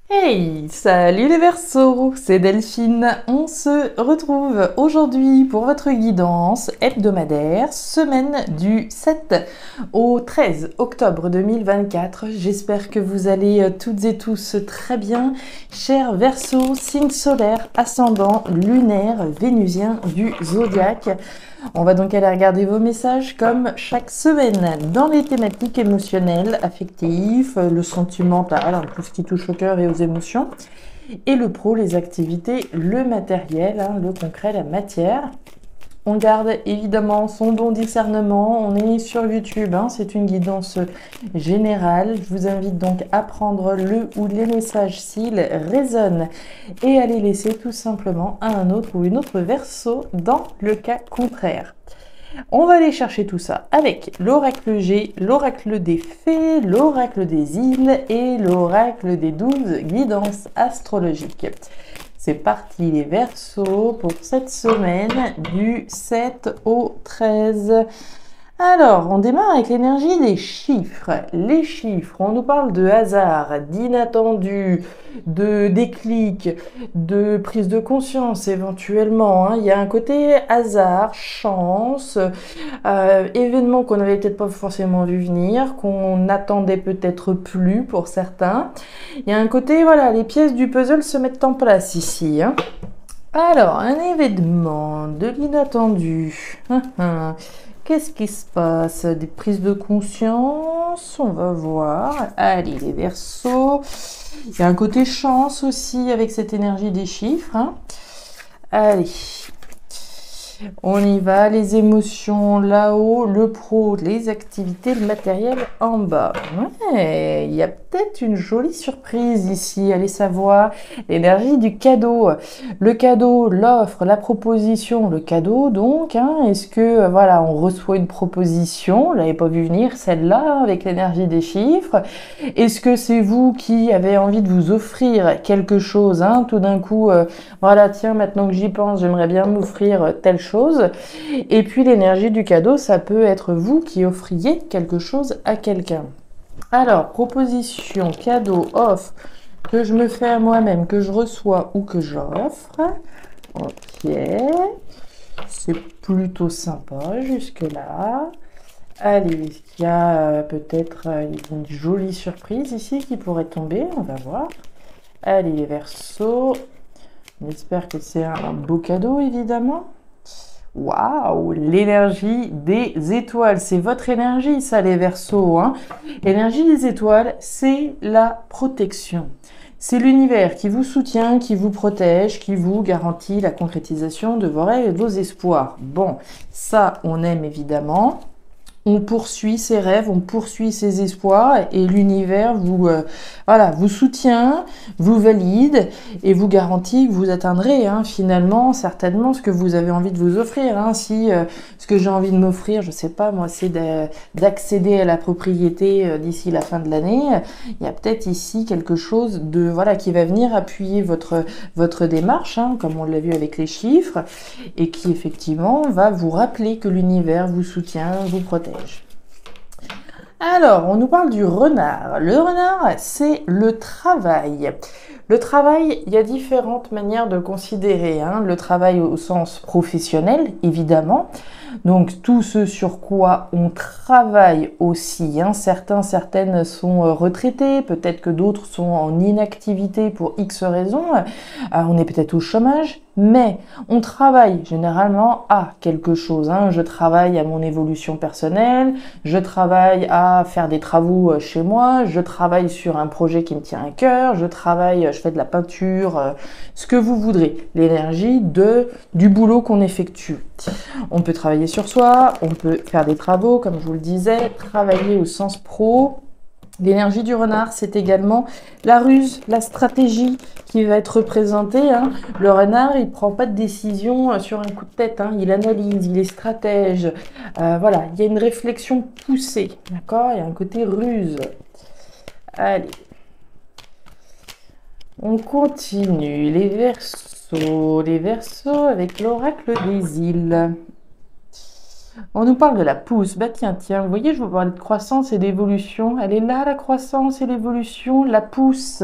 Hey, salut les Verseaux, c'est Delphine. On se retrouve aujourd'hui pour votre guidance hebdomadaire, semaine du 7 au 13 octobre 2024. J'espère que vous allez toutes et tous très bien. Chers Verseaux, signe solaire, ascendant, lunaire, vénusien du zodiaque. On va donc aller regarder vos messages comme chaque semaine dans les thématiques émotionnelles, affectives, le sentimental, tout ce qui touche au cœur et aux émotions, et le pro, les activités, le matériel, le concret, la matière. On garde évidemment son bon discernement, on est sur YouTube, c'est une guidance générale. Je vous invite donc à prendre le ou les messages s'ils résonnent et à les laisser tout simplement à un autre ou une autre Verseau dans le cas contraire. On va aller chercher tout ça avec l'oracle G, l'oracle des fées, l'oracle des îles et l'oracle des 12 guidances astrologiques. C'est parti les Verseaux pour cette semaine du 7 au 13. Alors, on démarre avec l'énergie des chiffres. Les chiffres, on nous parle de hasard, d'inattendu, de déclic, de prise de conscience éventuellement. Il y a un côté hasard, chance, événement qu'on n'avait peut-être pas forcément vu venir, qu'on n'attendait peut-être plus pour certains. Il y a un côté, voilà, les pièces du puzzle se mettent en place ici. Alors, un événement, de l'inattendu. Qu'est-ce qui se passe? Des prises de conscience, on va voir. Allez, les Verseaux. Il y a un côté chance aussi avec cette énergie des chiffres. Allez, on y va. Les émotions là-haut, le pro, les activités, le matériel en bas. Ouais, il y a peut-être une jolie surprise ici. Allez savoir l'énergie du cadeau. Le cadeau, l'offre, la proposition, le cadeau donc. Est-ce que voilà, on reçoit une proposition? On l'avait pas vu venir celle-là avec l'énergie des chiffres. Est-ce que c'est vous qui avez envie de vous offrir quelque chose? Tout d'un coup, voilà, tiens, maintenant que j'y pense, j'aimerais bien m'offrir telle chose. Et puis l'énergie du cadeau, ça peut être vous qui offriez quelque chose à quelqu'un. Alors, proposition, cadeau, offre, que je me fais à moi-même, que je reçois ou que j'offre. Ok, c'est plutôt sympa jusque-là. Allez, il y a peut-être une jolie surprise ici qui pourrait tomber, on va voir. Allez, les Verseaux, j'espère que c'est un beau cadeau évidemment. Waouh, l'énergie des étoiles, c'est votre énergie ça les Verseaux. L'énergie des étoiles, c'est la protection. C'est l'univers qui vous soutient, qui vous protège, qui vous garantit la concrétisation de vos rêves et de vos espoirs. Bon, ça on aime évidemment. On poursuit ses rêves, on poursuit ses espoirs et l'univers vous, voilà, vous soutient, vous valide et vous garantit que vous atteindrez finalement certainement ce que vous avez envie de vous offrir. Si ce que j'ai envie de m'offrir, je sais pas moi, c'est d'accéder à la propriété d'ici la fin de l'année, il y a peut-être ici quelque chose de voilà qui va venir appuyer votre démarche, comme on l'a vu avec les chiffres, et qui effectivement va vous rappeler que l'univers vous soutient, vous protège. Alors, on nous parle du renard. Le renard, c'est le travail. Le travail, il y a différentes manières de le considérer. Le travail au sens professionnel, évidemment. Donc, tout ce sur quoi on travaille aussi. Certaines sont retraitées, peut-être que d'autres sont en inactivité pour X raisons. On est peut-être au chômage, mais on travaille généralement à quelque chose. Je travaille à mon évolution personnelle, je travaille à faire des travaux chez moi, je travaille sur un projet qui me tient à cœur, je fais de la peinture, ce que vous voudrez. L'énergie du boulot qu'on effectue. On peut travailler sur soi, on peut faire des travaux, comme je vous le disais, travailler au sens pro. L'énergie du renard, c'est également la ruse, la stratégie qui va être représentée. Le renard, il prend pas de décision sur un coup de tête. Il analyse, il est stratège. Voilà, il y a une réflexion poussée, d'accord? Il y a un côté ruse. Allez. On continue. Les Verseaux avec l'oracle des îles. On nous parle de la pousse. Bah tiens, vous voyez, je vous parle de croissance et d'évolution. Elle est là, la croissance et l'évolution, la pousse.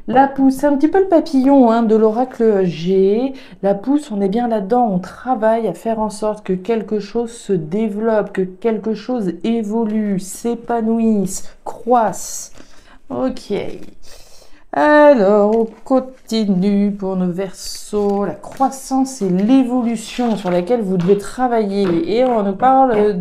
La pousse, c'est un petit peu le papillon hein, de l'oracle G. La pousse, on est bien là-dedans, on travaille à faire en sorte que quelque chose se développe, que quelque chose évolue, s'épanouisse, croisse. Ok. Alors, on continue pour nos Verseaux. La croissance et l'évolution sur laquelle vous devez travailler. Et on nous parle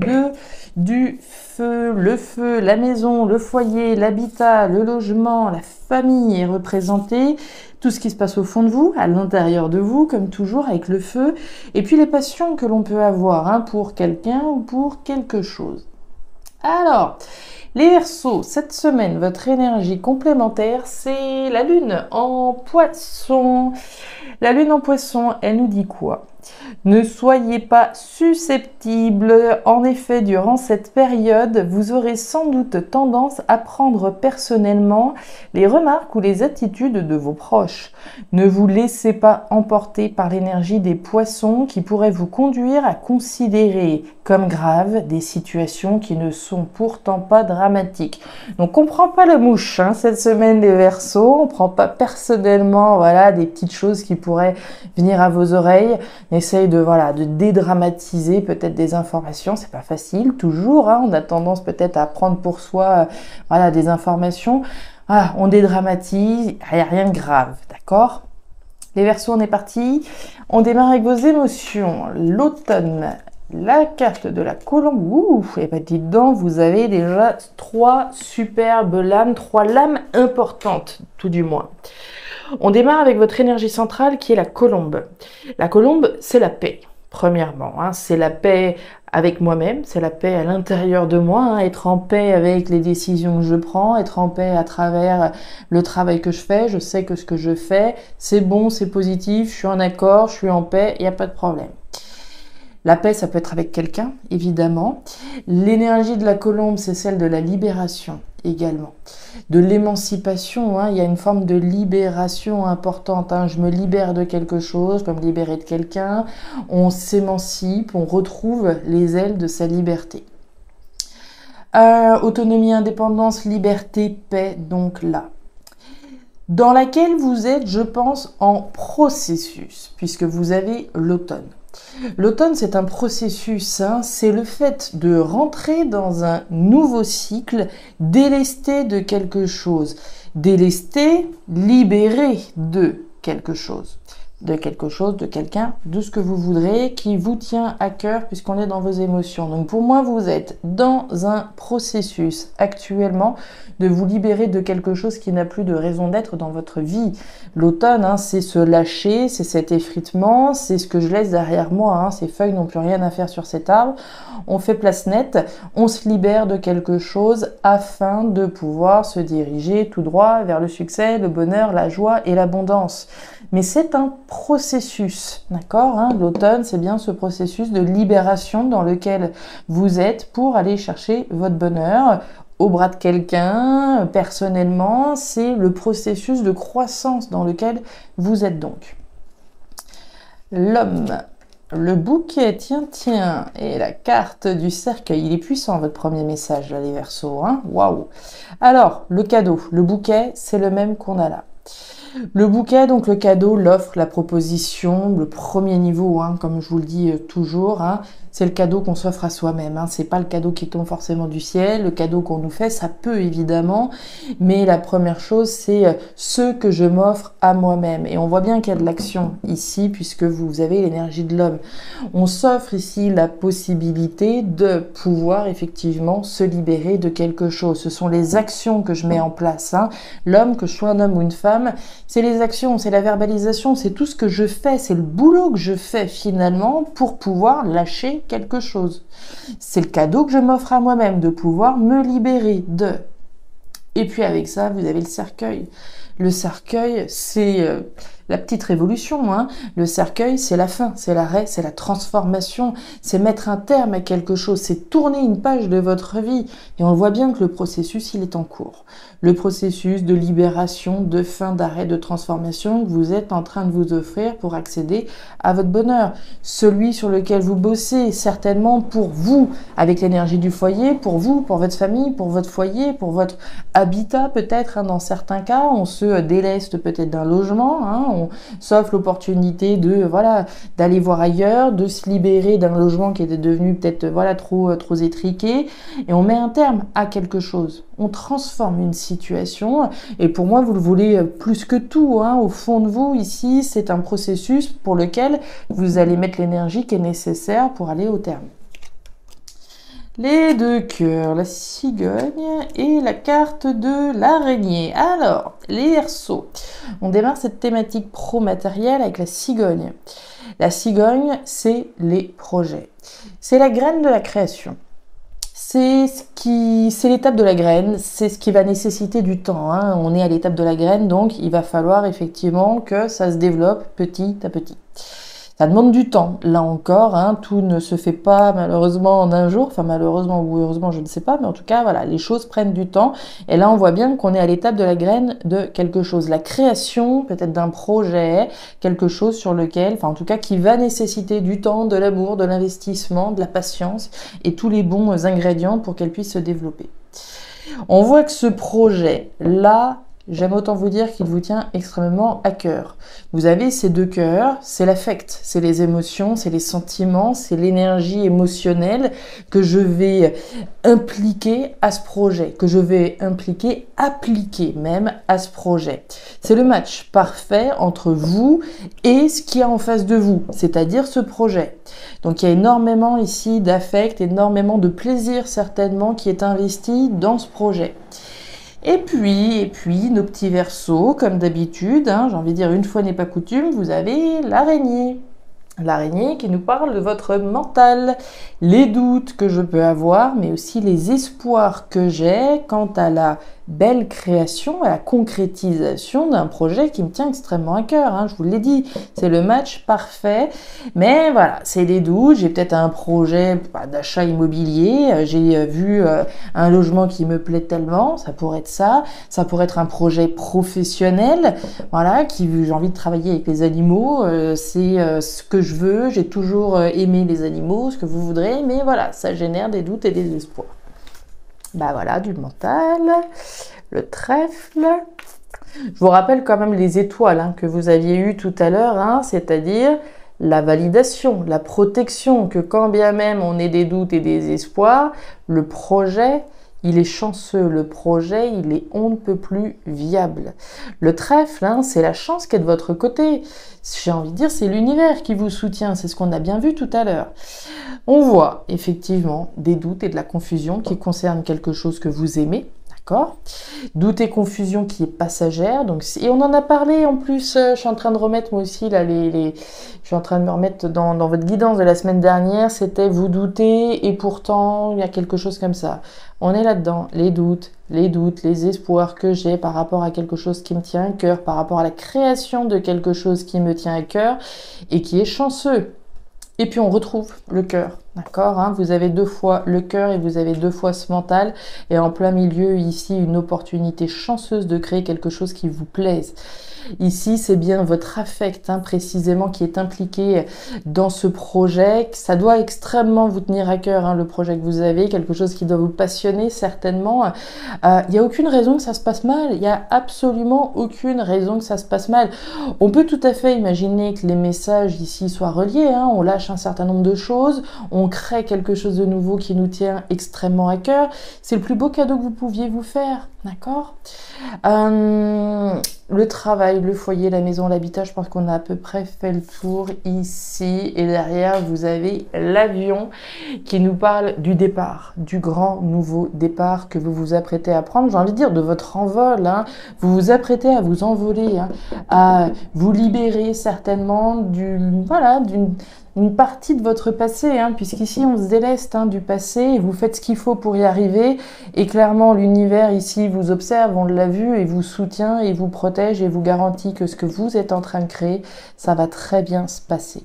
du feu, la maison, le foyer, l'habitat, le logement, la famille est représentée. Tout ce qui se passe au fond de vous, à l'intérieur de vous, comme toujours, avec le feu. Et puis les passions que l'on peut avoir hein, pour quelqu'un ou pour quelque chose. Alors, les Verseaux, cette semaine, votre énergie complémentaire, c'est la Lune en Poisson. La Lune en Poisson, elle nous dit quoi? Ne soyez pas susceptibles. En effet, durant cette période, vous aurez sans doute tendance à prendre personnellement les remarques ou les attitudes de vos proches. Ne vous laissez pas emporter par l'énergie des Poissons qui pourrait vous conduire à considérer comme graves des situations qui ne sont pourtant pas dramatiques. Donc on prend pas la mouche hein, cette semaine les Verseaux, on prend pas personnellement voilà des petites choses qui pourraient venir à vos oreilles. On essaye de dédramatiser peut-être des informations, c'est pas facile toujours hein, on a tendance peut-être à prendre pour soi voilà des informations. Voilà, on dédramatise, il n'y a rien de grave, d'accord? Les Verseaux, on est parti. On démarre avec vos émotions. L'automne, la carte de la colombe. Ouh, et ben dites donc, vous avez déjà 3 superbes lames, 3 lames importantes, tout du moins. On démarre avec votre énergie centrale qui est la colombe. La colombe, c'est la paix, premièrement. Hein, c'est la paix avec moi-même, c'est la paix à l'intérieur de moi, hein, être en paix avec les décisions que je prends, être en paix à travers le travail que je fais. Je sais que ce que je fais, c'est bon, c'est positif, je suis en accord, je suis en paix, il n'y a pas de problème. La paix, ça peut être avec quelqu'un, évidemment. L'énergie de la colombe, c'est celle de la libération également. De l'émancipation, hein, il y a une forme de libération importante. Hein. Je me libère de quelque chose, je peux me libérer de quelqu'un. On s'émancipe, on retrouve les ailes de sa liberté. Autonomie, indépendance, liberté, paix, donc là. Dans laquelle vous êtes, je pense, en processus, puisque vous avez l'automne. L'automne, c'est un processus, hein, c'est le fait de rentrer dans un nouveau cycle, délesté de quelque chose. Délesté, libéré de quelque chose. De quelqu'un, de ce que vous voudrez, qui vous tient à cœur puisqu'on est dans vos émotions. Donc pour moi, vous êtes dans un processus actuellement de vous libérer de quelque chose qui n'a plus de raison d'être dans votre vie. L'automne, hein, c'est se lâcher, c'est cet effritement, c'est ce que je laisse derrière moi. Hein, ces feuilles n'ont plus rien à faire sur cet arbre. On fait place nette, on se libère de quelque chose afin de pouvoir se diriger tout droit vers le succès, le bonheur, la joie et l'abondance. Mais c'est un processus, d'accord hein? L'automne, c'est bien ce processus de libération dans lequel vous êtes pour aller chercher votre bonheur au bras de quelqu'un, personnellement. C'est le processus de croissance dans lequel vous êtes donc. L'homme, le bouquet, tiens, et la carte du cercueil. Il est puissant, votre premier message, là, les Verseaux. Hein waouh! Alors, le cadeau, le bouquet, c'est le même qu'on a là. Le bouquet, donc le cadeau, l'offre, la proposition, le premier niveau, hein, comme je vous le dis toujours, hein, c'est le cadeau qu'on s'offre à soi-même. Hein, c'est pas le cadeau qui tombe forcément du ciel, le cadeau qu'on nous fait, ça peut évidemment, mais la première chose, c'est ce que je m'offre à moi-même. Et on voit bien qu'il y a de l'action ici, puisque vous avez l'énergie de l'homme. On s'offre ici la possibilité de pouvoir effectivement se libérer de quelque chose. Ce sont les actions que je mets en place. Hein. L'homme, que je sois un homme ou une femme, c'est les actions, c'est la verbalisation, c'est tout ce que je fais, c'est le boulot que je fais finalement pour pouvoir lâcher quelque chose. C'est le cadeau que je m'offre à moi-même, de pouvoir me libérer de. Et puis avec ça, vous avez le cercueil. Le cercueil, c'est la petite révolution, hein. Le cercueil, c'est la fin, c'est l'arrêt, c'est la transformation, c'est mettre un terme à quelque chose, c'est tourner une page de votre vie. Et on voit bien que le processus, il est en cours. Le processus de libération, de fin, d'arrêt, de transformation que vous êtes en train de vous offrir pour accéder à votre bonheur. Celui sur lequel vous bossez, certainement pour vous, avec l'énergie du foyer, pour vous, pour votre famille, pour votre foyer, pour votre habitat peut-être, hein, dans certains cas, on se déleste peut-être d'un logement, hein, on s'offre l'opportunité de d'aller voir ailleurs, de se libérer d'un logement qui était devenu peut-être trop étriqué, et on met un terme à quelque chose. On transforme une situation, et pour moi, vous le voulez plus que tout, hein, au fond de vous, ici, c'est un processus pour lequel vous allez mettre l'énergie qui est nécessaire pour aller au terme. Les 2 cœurs, la cigogne et la carte de l'araignée. Alors, les Verseaux, on démarre cette thématique pro-matérielle avec la cigogne. La cigogne, c'est les projets. C'est la graine de la création. C'est l'étape de la graine, c'est ce qui va nécessiter du temps, hein. On est à l'étape de la graine, donc il va falloir effectivement que ça se développe petit à petit. Ça demande du temps, là encore, hein, tout ne se fait pas malheureusement en un jour, enfin malheureusement ou heureusement je ne sais pas, mais en tout cas voilà, les choses prennent du temps, et là on voit bien qu'on est à l'étape de la graine de quelque chose, la création peut-être d'un projet, quelque chose sur lequel, enfin en tout cas qui va nécessiter du temps, de l'amour, de l'investissement, de la patience, et tous les bons ingrédients pour qu'elle puisse se développer. On voit que ce projet-là, j'aime autant vous dire qu'il vous tient extrêmement à cœur. Vous avez ces 2 cœurs, c'est l'affect, c'est les émotions, c'est les sentiments, c'est l'énergie émotionnelle que je vais impliquer à ce projet, que je vais appliquer même à ce projet. C'est le match parfait entre vous et ce qu'il y a en face de vous, c'est-à-dire ce projet. Donc il y a énormément ici d'affect, énormément de plaisir certainement qui est investi dans ce projet. Et puis, nos petits Verseaux, comme d'habitude, hein, j'ai envie de dire une fois n'est pas coutume, vous avez l'araignée. L'araignée qui nous parle de votre mental, les doutes que je peux avoir, mais aussi les espoirs que j'ai quant à la belle création, à la concrétisation d'un projet qui me tient extrêmement à cœur, hein, je vous l'ai dit, c'est le match parfait, mais voilà, c'est des doutes, j'ai peut-être un projet d'achat immobilier, j'ai vu un logement qui me plaît tellement, ça pourrait être ça pourrait être un projet professionnel, voilà, j'ai envie de travailler avec les animaux, c'est ce que je veux, j'ai toujours aimé les animaux, ce que vous voudrez, mais voilà, ça génère des doutes et des espoirs. Bah voilà, du mental, le trèfle. Je vous rappelle quand même les étoiles, hein, que vous aviez eues tout à l'heure, hein, c'est-à-dire la validation, la protection, que quand bien même on ait des doutes et des espoirs, le projet, il est chanceux, le projet, il est on ne peut plus viable. Le trèfle, hein, c'est la chance qui est de votre côté. J'ai envie de dire, c'est l'univers qui vous soutient, c'est ce qu'on a bien vu tout à l'heure. On voit effectivement des doutes et de la confusion qui concernent quelque chose que vous aimez, d'accord ? Doute et confusion qui est passagère, donc, et on en a parlé en plus, je suis en train de remettre moi aussi, là, je suis en train de me remettre dans votre guidance de la semaine dernière, c'était vous doutez et pourtant il y a quelque chose comme ça. On est là-dedans, les doutes, les espoirs que j'ai par rapport à quelque chose qui me tient à cœur, par rapport à la création de quelque chose qui me tient à cœur et qui est chanceux. Et puis on retrouve le cœur, d'accord, hein, vous avez 2 fois le cœur et vous avez 2 fois ce mental, et en plein milieu ici une opportunité chanceuse de créer quelque chose qui vous plaise. Ici, c'est bien votre affect, hein, précisément, qui est impliqué dans ce projet. Ça doit extrêmement vous tenir à cœur, hein, le projet que vous avez, quelque chose qui doit vous passionner, certainement. Il n'y a aucune raison que ça se passe mal. Il n'y a absolument aucune raison que ça se passe mal. On peut tout à fait imaginer que les messages ici soient reliés, hein. On lâche un certain nombre de choses, on crée quelque chose de nouveau qui nous tient extrêmement à cœur. C'est le plus beau cadeau que vous pouviez vous faire, d'accord ? Le travail, le foyer, la maison, l'habitat, je pense qu'on a à peu près fait le tour ici. Et derrière, vous avez l'avion qui nous parle du départ, du grand nouveau départ que vous vous apprêtez à prendre. J'ai envie de dire de votre envol, hein. Vous vous apprêtez à vous envoler, hein, à vous libérer certainement une partie de votre passé, hein, puisqu'ici on se déleste du passé et vous faites ce qu'il faut pour y arriver. Et clairement, l'univers ici vous observe, on l'a vu, et vous soutient et vous protège et vous garantit que ce que vous êtes en train de créer, ça va très bien se passer.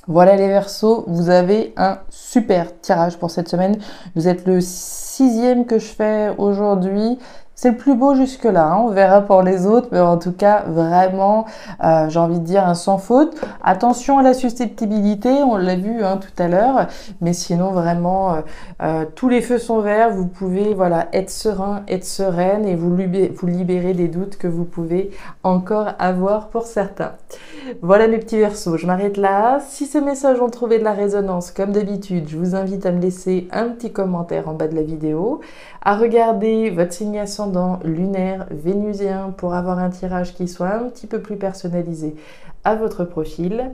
Voilà les Verseaux, vous avez un super tirage pour cette semaine. Vous êtes le 6e que je fais aujourd'hui. C'est le plus beau jusque-là, on verra pour les autres, mais en tout cas, vraiment, j'ai envie de dire un sans faute. Attention à la susceptibilité, on l'a vu tout à l'heure, mais sinon, vraiment, tous les feux sont verts, vous pouvez être serein, être sereine et vous libérer des doutes que vous pouvez encore avoir pour certains. Voilà mes petits Verseaux, je m'arrête là. Si ces messages ont trouvé de la résonance, comme d'habitude, je vous invite à me laisser un petit commentaire en bas de la vidéo, à regarder votre signe ascendant lunaire vénusien pour avoir un tirage qui soit un petit peu plus personnalisé à votre profil.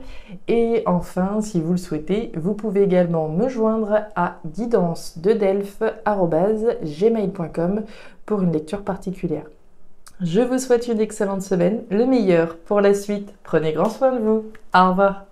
Et enfin, si vous le souhaitez, vous pouvez également me joindre à guidance-delphes@gmail.com pour une lecture particulière. Je vous souhaite une excellente semaine, le meilleur pour la suite. Prenez grand soin de vous. Au revoir.